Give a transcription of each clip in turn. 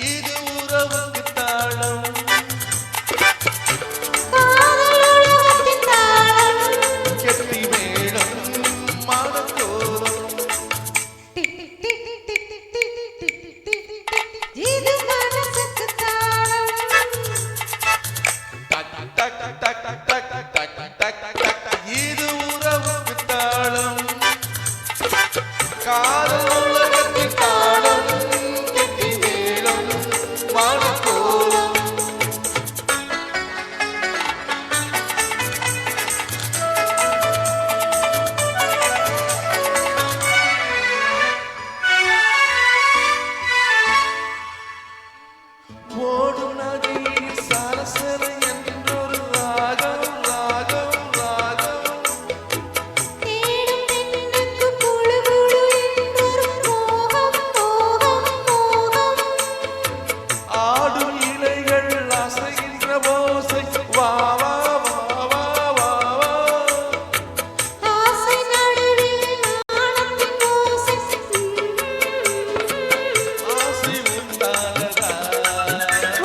இது உறவுக்கு தாளம் கெட்டி மேளம் மானத்தோறும் இது மனசுக்கு தாளம் இது உறவுக்கு தாளம் காதல் உலகத்தின் தாளம் கெட்டி மேளம் மானத்தோறும் ஓடும் நதியில் சரசர என்றொரு ராகம் ராகம் ராகம் தேடும் பெண்ணுக்கு குழு குழு என்றொரு மோகம் மோகம் மோகம் ஆடும் இலைகள் அசைகின்ற ஓசை வா வா வா வா வா வா ஆசை நடுவில் நாணத்தின் ஓசை ஆசை உண்டானதா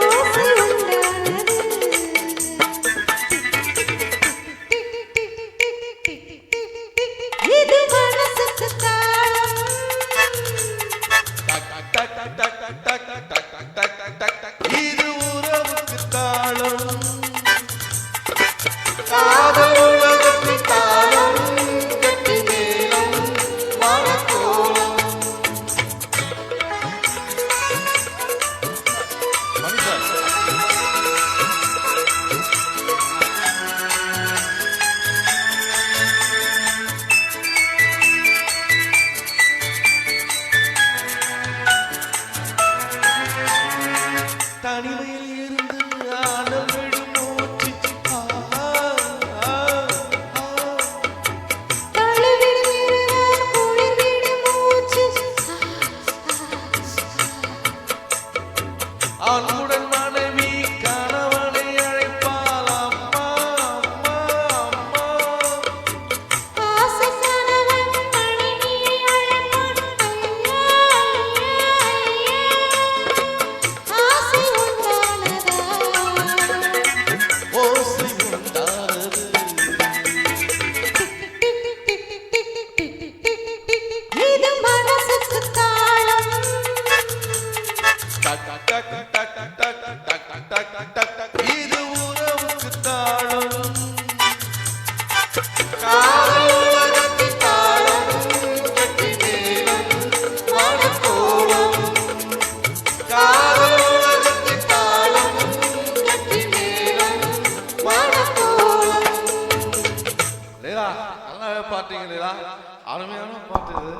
ஓசை உண்டானது இது மனசுக்கு தாளம் இது உறவுக்கு தாளம் காதல் உலகத்தின் தாளம் கெட்டி மேளம் மானத்தோறும் தனிமையில் இருந்து ஆடல் விடும் மூச்சு தழுவிடும் இருவர் குளிர்விடும் மூச்சு அன்புடன் மனைவி கணவனை அழைப்பாள் அம்மா அம்மா அம்மா ஆசை கணவன் மனைவியை அழைப்பான் ஐயா ஐயா ஆசை உண்டானதா ஓசை உண்டானது இது மனசுக்கு தாளம் இது உறவுக்கு தாளம் காதல் உலகத்தின் தாளம் கெட்டி மேளம் மானத்தோறும் காதல் உலகத்தின் தாளம் கெட்டி மேளம் மானத்தோறும் லீலா நல்லா பாட்டீங்க லீலா அருமையான பாட்டு இது